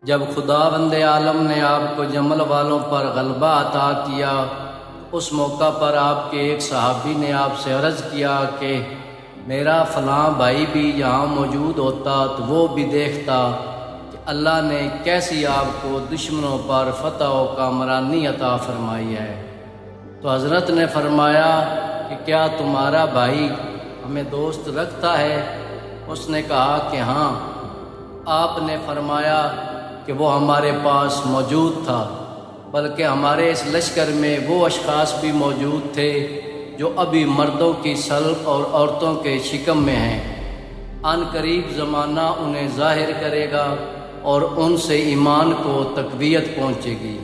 جب خداوند عالم نے آپ کو جمل والوں پر غلبہ عطا کیا، اس موقع پر آپ کے ایک صحابی نے آپ سے عرض کیا کہ میرا فلاں بھائی بھی یہاں موجود ہوتا تو وہ بھی دیکھتا کہ اللہ نے کیسی آپ کو دشمنوں پر فتح و کامرانی عطا فرمائی ہے۔ تو حضرت نے فرمایا کہ کیا تمہارا بھائی ہمیں دوست رکھتا ہے؟ اس نے کہا کہ ہاں۔ آپ نے فرمایا کہ وہ ہمارے پاس موجود تھا، بلکہ ہمارے اس لشکر میں وہ اشخاص بھی موجود تھے جو ابھی مردوں کی سلب اور عورتوں کے شکم میں ہیں۔ ان قریب زمانہ انہیں ظاہر کرے گا اور ان سے ایمان کو تقویت پہنچے گی۔